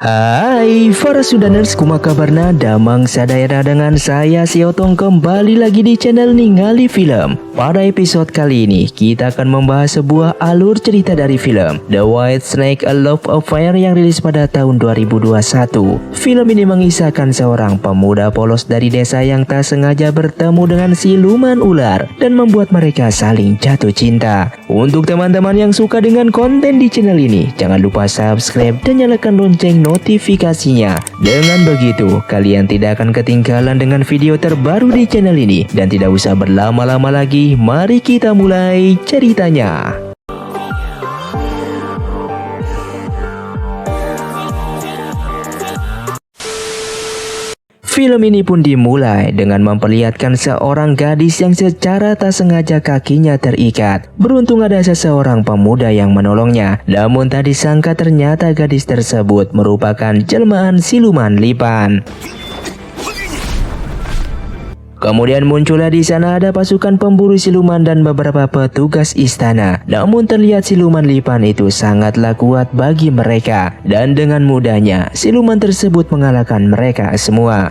Hai para Sudaners, kumaha kabarna? Damang sadayana dengan saya si Otong kembali lagi di channel Ningali Film. Pada episode kali ini kita akan membahas sebuah alur cerita dari film The White Snake: A Love Affair yang rilis pada tahun 2021. Film ini mengisahkan seorang pemuda polos dari desa yang tak sengaja bertemu dengan siluman ular dan membuat mereka saling jatuh cinta. Untuk teman-teman yang suka dengan konten di channel ini, jangan lupa subscribe dan nyalakan lonceng notifikasinya. Dengan begitu, kalian tidak akan ketinggalan dengan video terbaru di channel ini. Dan tidak usah berlama-lama lagi, mari kita mulai ceritanya. Film ini pun dimulai dengan memperlihatkan seorang gadis yang secara tak sengaja kakinya terikat. Beruntung ada seseorang pemuda yang menolongnya. Namun tak disangka ternyata gadis tersebut merupakan jelmaan siluman lipan. Kemudian muncullah di sana ada pasukan pemburu siluman dan beberapa petugas istana. Namun terlihat siluman lipan itu sangatlah kuat bagi mereka. Dan dengan mudahnya siluman tersebut mengalahkan mereka semua.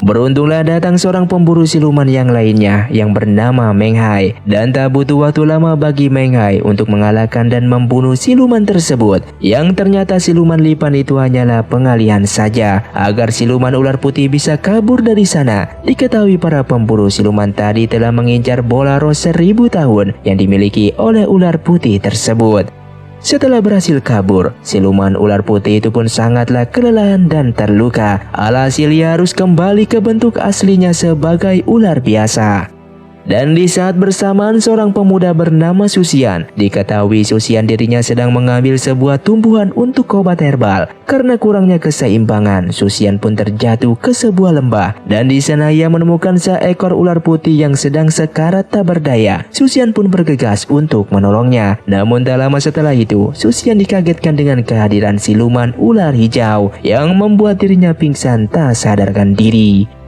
Beruntunglah datang seorang pemburu siluman yang lainnya yang bernama Meng Hai. Dan tak butuh waktu lama bagi Meng Hai untuk mengalahkan dan membunuh siluman tersebut. Yang ternyata siluman lipan itu hanyalah pengalihan saja agar siluman ular putih bisa kabur dari sana. Diketahui para pemburu siluman tadi telah mengincar bola roh 1000 tahun yang dimiliki oleh ular putih tersebut. Setelah berhasil kabur, siluman ular putih itu pun sangatlah kelelahan dan terluka. Alhasil ia harus kembali ke bentuk aslinya sebagai ular biasa. Dan di saat bersamaan seorang pemuda bernama Susian. Diketahui Susian dirinya sedang mengambil sebuah tumbuhan untuk obat herbal. Karena kurangnya keseimbangan, Susian pun terjatuh ke sebuah lembah. Dan di sana ia menemukan seekor ular putih yang sedang sekarat tak berdaya. Susian pun bergegas untuk menolongnya. Namun tak lama setelah itu, Susian dikagetkan dengan kehadiran siluman ular hijau yang membuat dirinya pingsan tak sadarkan diri.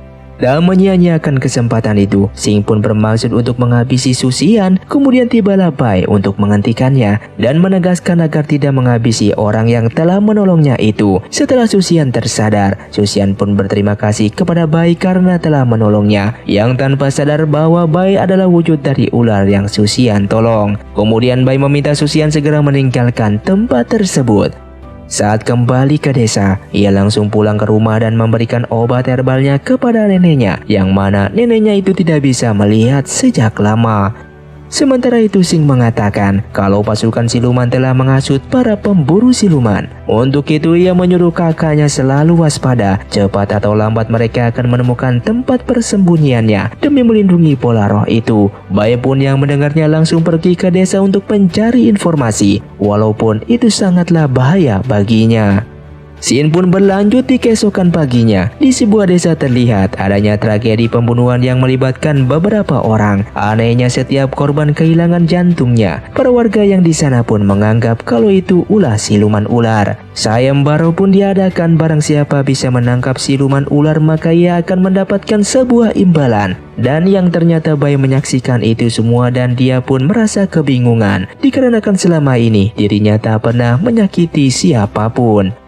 Tak menyia-nyiakan kesempatan itu, Sing pun bermaksud untuk menghabisi Susian. Kemudian tibalah Bai untuk menghentikannya dan menegaskan agar tidak menghabisi orang yang telah menolongnya itu. Setelah Susian tersadar, Susian pun berterima kasih kepada Bai karena telah menolongnya, yang tanpa sadar bahwa Bai adalah wujud dari ular yang Susian tolong. Kemudian Bai meminta Susian segera meninggalkan tempat tersebut. Saat kembali ke desa, ia langsung pulang ke rumah dan memberikan obat herbalnya kepada neneknya, yang mana neneknya itu tidak bisa melihat sejak lama. Sementara itu Sing mengatakan kalau pasukan siluman telah menghasut para pemburu siluman. Untuk itu ia menyuruh kakaknya selalu waspada. Cepat atau lambat mereka akan menemukan tempat persembunyiannya demi melindungi bola roh itu. Bai pun yang mendengarnya langsung pergi ke desa untuk mencari informasi, walaupun itu sangatlah bahaya baginya. Scene pun berlanjut di keesokan paginya. Di sebuah desa terlihat adanya tragedi pembunuhan yang melibatkan beberapa orang. Anehnya setiap korban kehilangan jantungnya. Para warga yang di sana pun menganggap kalau itu ulah siluman ular. Sayembara pun diadakan, barang siapa bisa menangkap siluman ular maka ia akan mendapatkan sebuah imbalan. Dan yang ternyata Bai menyaksikan itu semua dan dia pun merasa kebingungan. Dikarenakan selama ini dirinya tak pernah menyakiti siapapun.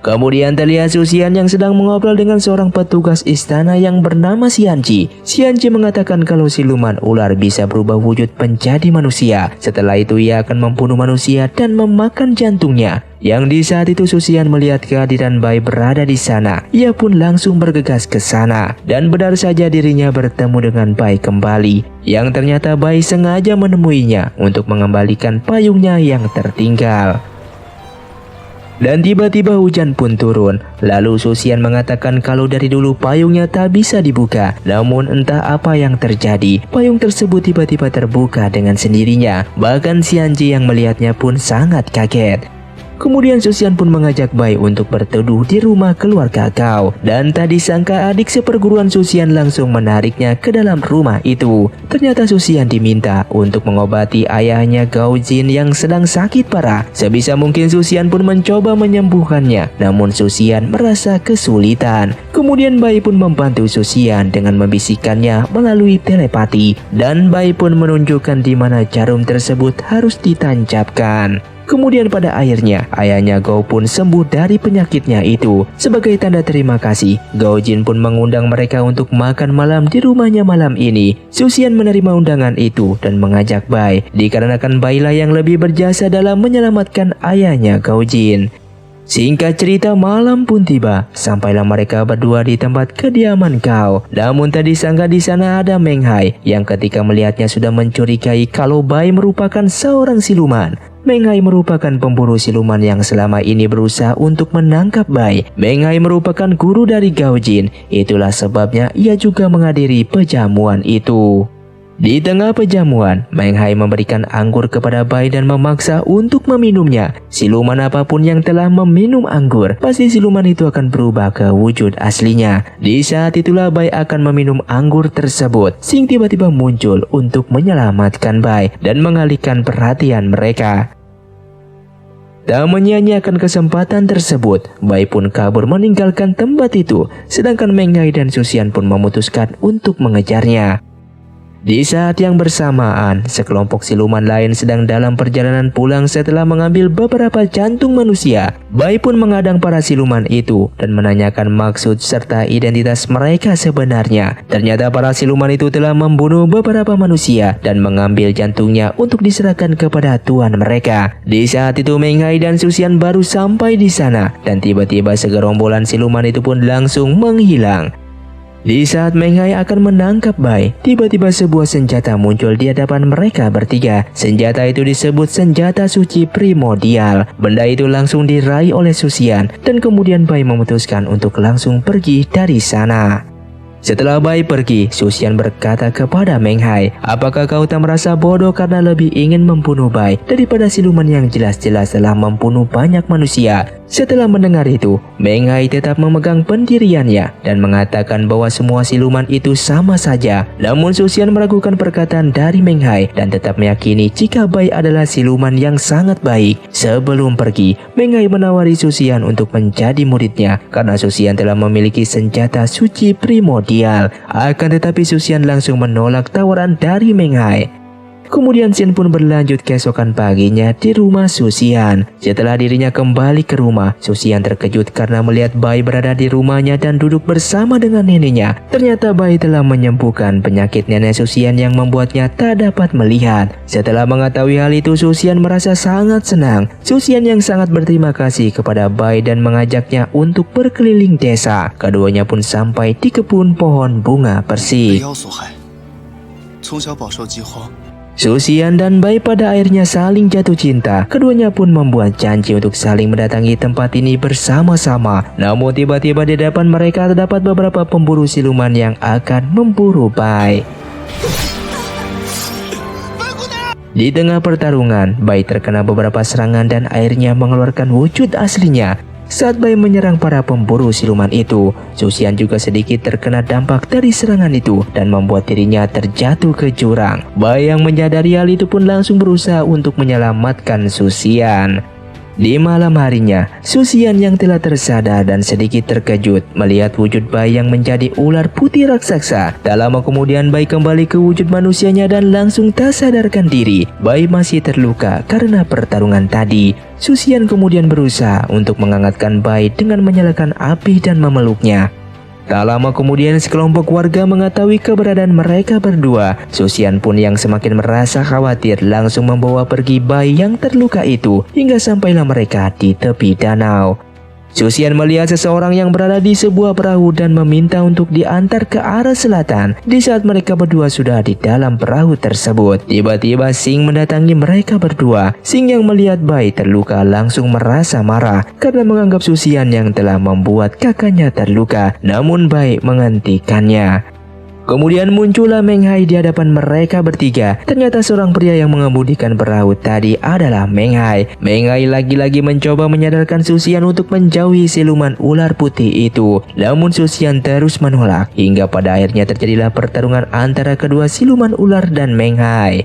Kemudian terlihat Susian yang sedang mengobrol dengan seorang petugas istana yang bernama Xianji. Xianji mengatakan kalau siluman ular bisa berubah wujud menjadi manusia. Setelah itu ia akan membunuh manusia dan memakan jantungnya. Yang di saat itu Susian melihat kehadiran Bai berada di sana. Ia pun langsung bergegas ke sana. Dan benar saja dirinya bertemu dengan Bai kembali. Yang ternyata Bai sengaja menemuinya untuk mengembalikan payungnya yang tertinggal. Dan tiba-tiba hujan pun turun. Lalu Susian mengatakan kalau dari dulu payungnya tak bisa dibuka. Namun entah apa yang terjadi, payung tersebut tiba-tiba terbuka dengan sendirinya. Bahkan Xianji yang melihatnya pun sangat kaget. Kemudian Susian pun mengajak Bai untuk berteduh di rumah keluarga Gao. Dan tak disangka adik seperguruan Susian langsung menariknya ke dalam rumah itu. Ternyata Susian diminta untuk mengobati ayahnya Gao Jin yang sedang sakit parah. Sebisa mungkin Susian pun mencoba menyembuhkannya. Namun Susian merasa kesulitan. Kemudian Bai pun membantu Susian dengan membisikkannya melalui telepati. Dan Bai pun menunjukkan di mana jarum tersebut harus ditancapkan. Kemudian pada akhirnya ayahnya Gao pun sembuh dari penyakitnya itu. Sebagai tanda terima kasih, Gao Jin pun mengundang mereka untuk makan malam di rumahnya malam ini. Su Xian menerima undangan itu dan mengajak Bai, dikarenakan Bai lah yang lebih berjasa dalam menyelamatkan ayahnya Gao Jin. Singkat cerita, malam pun tiba. Sampailah mereka berdua di tempat kediaman Gao. Namun tak disangka di sana ada Meng Hai yang ketika melihatnya sudah mencurigai kalau Bai merupakan seorang siluman. Meng Hai merupakan pemburu siluman yang selama ini berusaha untuk menangkap Bai. Meng Hai merupakan guru dari Gao Jin. Itulah sebabnya ia juga menghadiri pejamuan itu. Di tengah pejamuan, Meng Hai memberikan anggur kepada Bai dan memaksa untuk meminumnya. Siluman apapun yang telah meminum anggur, pasti siluman itu akan berubah ke wujud aslinya. Di saat itulah Bai akan meminum anggur tersebut. Xing tiba-tiba muncul untuk menyelamatkan Bai dan mengalihkan perhatian mereka. Tak menyia-nyiakan kesempatan tersebut, Bai pun kabur meninggalkan tempat itu. Sedangkan Meng Hai dan Su Xian pun memutuskan untuk mengejarnya. Di saat yang bersamaan, sekelompok siluman lain sedang dalam perjalanan pulang setelah mengambil beberapa jantung manusia. Bai pun mengadang para siluman itu dan menanyakan maksud serta identitas mereka sebenarnya. Ternyata para siluman itu telah membunuh beberapa manusia dan mengambil jantungnya untuk diserahkan kepada tuan mereka. Di saat itu Meng Hai dan Su Xian baru sampai di sana dan tiba-tiba segerombolan siluman itu pun langsung menghilang. Di saat Meng Hai akan menangkap Bai, tiba-tiba sebuah senjata muncul di hadapan mereka bertiga. Senjata itu disebut senjata suci primordial. Benda itu langsung diraih oleh Su Xian dan kemudian Bai memutuskan untuk langsung pergi dari sana. Setelah Bai pergi, Su Xian berkata kepada Meng Hai, "Apakah kau tak merasa bodoh karena lebih ingin membunuh Bai daripada siluman yang jelas-jelas telah membunuh banyak manusia?" Setelah mendengar itu, Meng Hai tetap memegang pendiriannya dan mengatakan bahwa semua siluman itu sama saja. Namun Su Xian meragukan perkataan dari Meng Hai dan tetap meyakini jika Bai adalah siluman yang sangat baik. Sebelum pergi, Meng Hai menawari Su Xian untuk menjadi muridnya karena Su Xian telah memiliki senjata suci primordial. Akan tetapi Su Xian langsung menolak tawaran dari Meng Hai. Kemudian Xian pun berlanjut keesokan paginya di rumah Su Xian. Setelah dirinya kembali ke rumah, Su Xian terkejut karena melihat Bai berada di rumahnya dan duduk bersama dengan neneknya. Ternyata Bai telah menyembuhkan penyakit nenek Su Xian yang membuatnya tak dapat melihat. Setelah mengetahui hal itu, Su Xian merasa sangat senang. Su Xian yang sangat berterima kasih kepada Bai dan mengajaknya untuk berkeliling desa. Keduanya pun sampai di kebun pohon bunga persik. Su Xian dan Bai pada akhirnya saling jatuh cinta. Keduanya pun membuat janji untuk saling mendatangi tempat ini bersama-sama. Namun tiba-tiba di depan mereka terdapat beberapa pemburu siluman yang akan memburu Bai. Di tengah pertarungan, Bai terkena beberapa serangan dan akhirnya mengeluarkan wujud aslinya. Saat Bai menyerang para pemburu siluman itu, Su Xian juga sedikit terkena dampak dari serangan itu dan membuat dirinya terjatuh ke jurang. Bai yang menyadari hal itu pun langsung berusaha untuk menyelamatkan Su Xian. Di malam harinya, Su Xian yang telah tersadar dan sedikit terkejut melihat wujud Bai yang menjadi ular putih raksasa. Tak lama kemudian Bai kembali ke wujud manusianya dan langsung tak sadarkan diri. Bai masih terluka karena pertarungan tadi. Su Xian kemudian berusaha untuk menghangatkan Bai dengan menyalakan api dan memeluknya. Tak lama kemudian sekelompok warga mengetahui keberadaan mereka berdua. Su Xian pun yang semakin merasa khawatir langsung membawa pergi Bai yang terluka itu hingga sampailah mereka di tepi danau. Su Xian melihat seseorang yang berada di sebuah perahu dan meminta untuk diantar ke arah selatan. Di saat mereka berdua sudah di dalam perahu tersebut, tiba-tiba Xing mendatangi mereka berdua. Xing yang melihat Bai terluka langsung merasa marah karena menganggap Su Xian yang telah membuat kakaknya terluka. Namun Bai menghentikannya. Kemudian muncullah Meng Hai di hadapan mereka bertiga. Ternyata seorang pria yang mengemudikan perahu tadi adalah Meng Hai. Meng Hai lagi-lagi mencoba menyadarkan Su Xian untuk menjauhi siluman ular putih itu. Namun Su Xian terus menolak hingga pada akhirnya terjadilah pertarungan antara kedua siluman ular dan Meng Hai.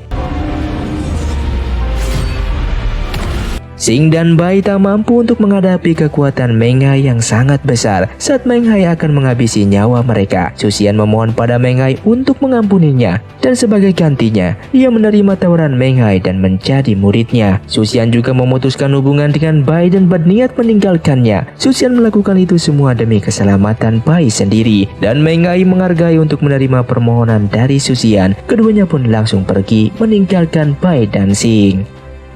Sing dan Bai tak mampu untuk menghadapi kekuatan Meng Hai yang sangat besar. Saat Meng Hai akan menghabisi nyawa mereka, Susian memohon pada Meng Hai untuk mengampuninya. Dan sebagai gantinya, ia menerima tawaran Meng Hai dan menjadi muridnya. Susian juga memutuskan hubungan dengan Bai dan berniat meninggalkannya. Susian melakukan itu semua demi keselamatan Bai sendiri. Dan Meng Hai menghargai untuk menerima permohonan dari Susian. Keduanya pun langsung pergi meninggalkan Bai dan Sing.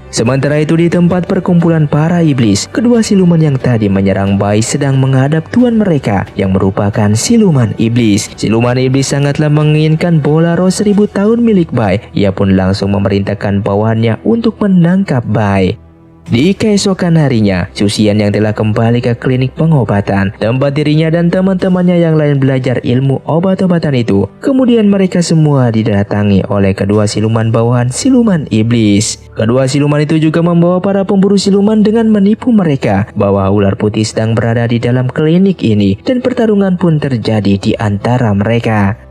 Sementara itu di tempat perkumpulan para iblis, kedua siluman yang tadi menyerang Bai sedang menghadap tuan mereka yang merupakan siluman iblis. Siluman iblis sangatlah menginginkan bola roh 1000 tahun milik Bai. Ia pun langsung memerintahkan bawahannya untuk menangkap Bai. Di keesokan harinya, Susian yang telah kembali ke klinik pengobatan, tempat dirinya dan teman-temannya yang lain belajar ilmu obat-obatan itu. Kemudian mereka semua didatangi oleh kedua siluman bawahan siluman iblis. Kedua siluman itu juga membawa para pemburu siluman dengan menipu mereka bahwa ular putih sedang berada di dalam klinik ini, dan pertarungan pun terjadi di antara mereka.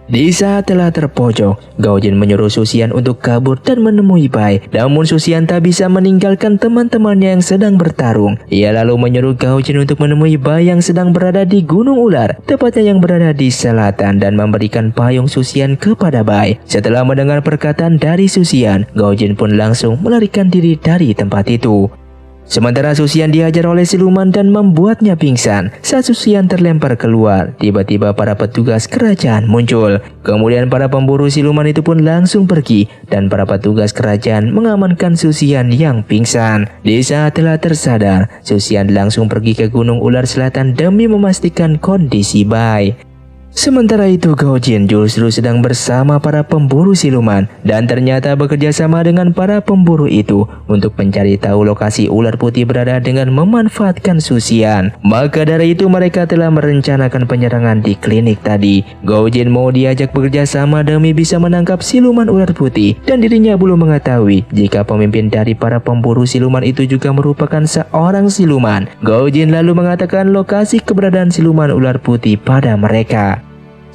Di saat telah terpojok, Gaojin menyuruh Susian untuk kabur dan menemui Bai. Namun Susian tak bisa meninggalkan teman-temannya yang sedang bertarung. Ia lalu menyuruh Gaojin untuk menemui Bai yang sedang berada di Gunung Ular, tepatnya yang berada di selatan, dan memberikan payung Susian kepada Bai. Setelah mendengar perkataan dari Susian, Gaojin pun langsung melarikan diri dari tempat itu. Sementara Susian dihajar oleh siluman dan membuatnya pingsan. Saat Susian terlempar keluar, tiba-tiba para petugas kerajaan muncul. Kemudian para pemburu siluman itu pun langsung pergi, dan para petugas kerajaan mengamankan Susian yang pingsan. Di saat telah tersadar, Susian langsung pergi ke Gunung Ular Selatan demi memastikan kondisi Bai. Sementara itu Gaojin justru sedang bersama para pemburu siluman dan ternyata bekerja sama dengan para pemburu itu untuk mencari tahu lokasi ular putih berada dengan memanfaatkan Susian. Maka dari itu mereka telah merencanakan penyerangan di klinik tadi. Gaojin mau diajak bekerja sama demi bisa menangkap siluman ular putih, dan dirinya belum mengetahui jika pemimpin dari para pemburu siluman itu juga merupakan seorang siluman. Gaojin lalu mengatakan lokasi keberadaan siluman ular putih pada mereka.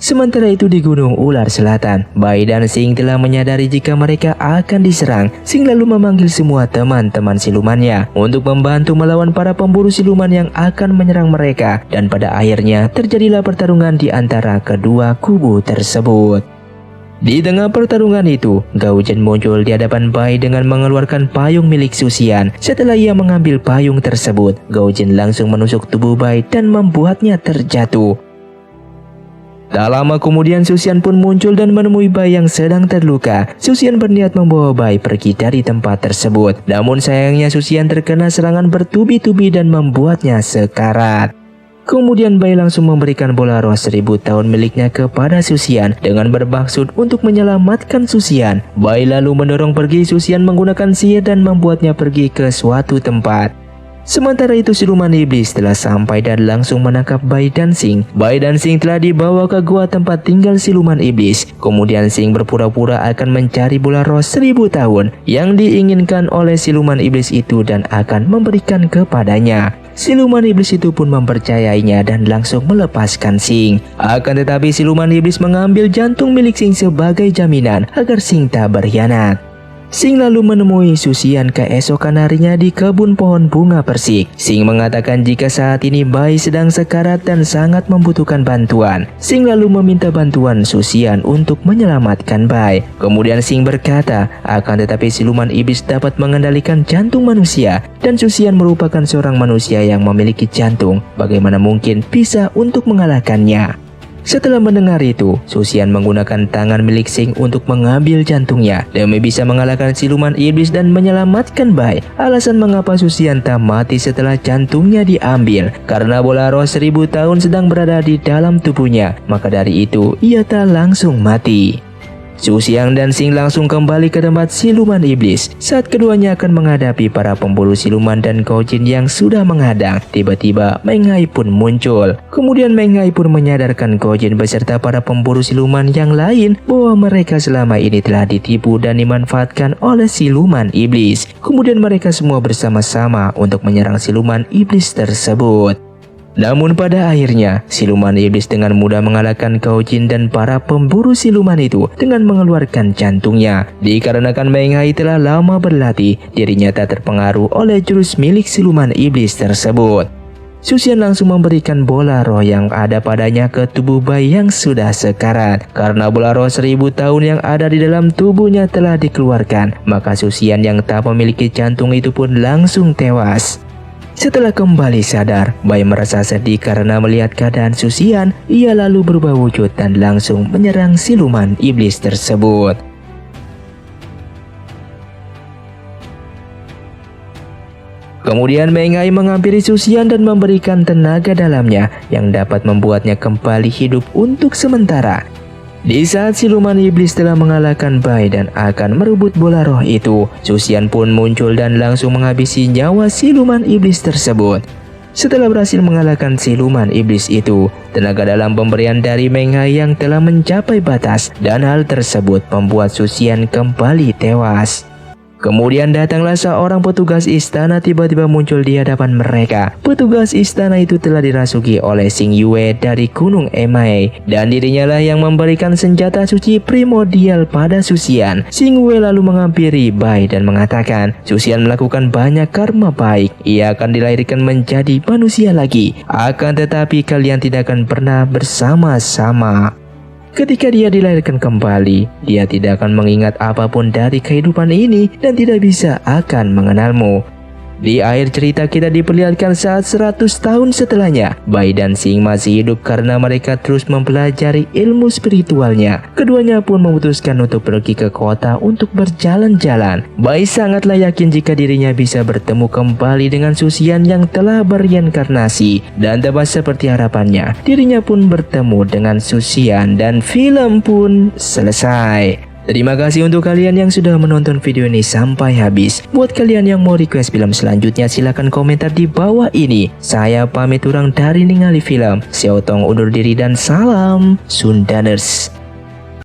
Sementara itu di Gunung Ular Selatan, Bai dan Sing telah menyadari jika mereka akan diserang. Sing lalu memanggil semua teman-teman silumannya untuk membantu melawan para pemburu siluman yang akan menyerang mereka, dan pada akhirnya terjadilah pertarungan di antara kedua kubu tersebut. Di tengah pertarungan itu, Gaojin muncul di hadapan Bai dengan mengeluarkan payung milik Susian. Setelah ia mengambil payung tersebut, Gaojin langsung menusuk tubuh Bai dan membuatnya terjatuh. Tak lama kemudian Susian pun muncul dan menemui Bai yang sedang terluka. Susian berniat membawa Bai pergi dari tempat tersebut. Namun sayangnya Susian terkena serangan bertubi-tubi dan membuatnya sekarat. Kemudian Bai langsung memberikan bola roh 1000 tahun miliknya kepada Susian dengan bermaksud untuk menyelamatkan Susian. Bai lalu mendorong pergi Susian menggunakan sihir dan membuatnya pergi ke suatu tempat. Sementara itu siluman iblis telah sampai dan langsung menangkap Bai dan Sing. Bai dan Sing telah dibawa ke gua tempat tinggal siluman iblis. Kemudian Sing berpura-pura akan mencari bola roh 1000 tahun yang diinginkan oleh siluman iblis itu dan akan memberikan kepadanya. Siluman iblis itu pun mempercayainya dan langsung melepaskan Sing. Akan tetapi siluman iblis mengambil jantung milik Sing sebagai jaminan agar Sing tak berkhianat. Sing lalu menemui Susian keesokan harinya di kebun pohon bunga persik. Sing mengatakan jika saat ini Bai sedang sekarat dan sangat membutuhkan bantuan. Sing lalu meminta bantuan Susian untuk menyelamatkan Bai. Kemudian Sing berkata, akan tetapi siluman iblis dapat mengendalikan jantung manusia, dan Susian merupakan seorang manusia yang memiliki jantung. Bagaimana mungkin bisa untuk mengalahkannya? Setelah mendengar itu, Susian menggunakan tangan milik Sing untuk mengambil jantungnya demi bisa mengalahkan siluman iblis dan menyelamatkan Bai. Alasan mengapa Susian tak mati setelah jantungnya diambil karena bola roh 1000 tahun sedang berada di dalam tubuhnya. Maka dari itu, ia tak langsung mati. Susian dan Sing langsung kembali ke tempat siluman iblis. Saat keduanya akan menghadapi para pemburu siluman dan Gaojin yang sudah menghadang, tiba-tiba Meng Hai pun muncul. Kemudian Meng Hai pun menyadarkan Gaojin beserta para pemburu siluman yang lain bahwa mereka selama ini telah ditipu dan dimanfaatkan oleh siluman iblis. Kemudian mereka semua bersama-sama untuk menyerang siluman iblis tersebut. Namun pada akhirnya, siluman iblis dengan mudah mengalahkan kaum jin dan para pemburu siluman itu dengan mengeluarkan jantungnya. Dikarenakan Meng Hai telah lama berlatih, dirinya tak terpengaruh oleh jurus milik siluman iblis tersebut. Su Xian langsung memberikan bola roh yang ada padanya ke tubuh bayi yang sudah sekarat. Karena bola roh 1000 tahun yang ada di dalam tubuhnya telah dikeluarkan, maka Su Xian yang tak memiliki jantung itu pun langsung tewas. Setelah kembali sadar, Bai merasa sedih karena melihat keadaan Su Xian. Ia lalu berubah wujud dan langsung menyerang siluman iblis tersebut. Kemudian Meng Hai menghampiri Su Xian dan memberikan tenaga dalamnya yang dapat membuatnya kembali hidup untuk sementara. Di saat siluman iblis telah mengalahkan Bai dan akan merebut bola roh itu, Su Xian pun muncul dan langsung menghabisi nyawa siluman iblis tersebut. Setelah berhasil mengalahkan siluman iblis itu, tenaga dalam pemberian dari Meng Hai yang telah mencapai batas, dan hal tersebut membuat Su Xian kembali tewas. Kemudian datanglah seorang petugas istana tiba-tiba muncul di hadapan mereka. Petugas istana itu telah dirasuki oleh Xing Yue dari Gunung Emei, dan dirinya lah yang memberikan senjata suci primordial pada Su Xian. Xing Yue lalu menghampiri Bai dan mengatakan, Su Xian melakukan banyak karma baik, ia akan dilahirkan menjadi manusia lagi. Akan tetapi kalian tidak akan pernah bersama-sama. Ketika dia dilahirkan kembali, dia tidak akan mengingat apapun dari kehidupan ini dan tidak bisa akan mengenalmu. Di akhir cerita kita diperlihatkan saat 100 tahun setelahnya, Bai dan Xing masih hidup karena mereka terus mempelajari ilmu spiritualnya. Keduanya pun memutuskan untuk pergi ke kota untuk berjalan-jalan. Bai sangatlah yakin jika dirinya bisa bertemu kembali dengan Su Xian yang telah berreinkarnasi, dan tepat seperti harapannya, dirinya pun bertemu dengan Su Xian dan film pun selesai. Terima kasih untuk kalian yang sudah menonton video ini sampai habis. Buat kalian yang mau request film selanjutnya, silahkan komentar di bawah ini. Saya pamit urang dari Ningali Film. Xiao Tong undur diri dan salam Sundaners.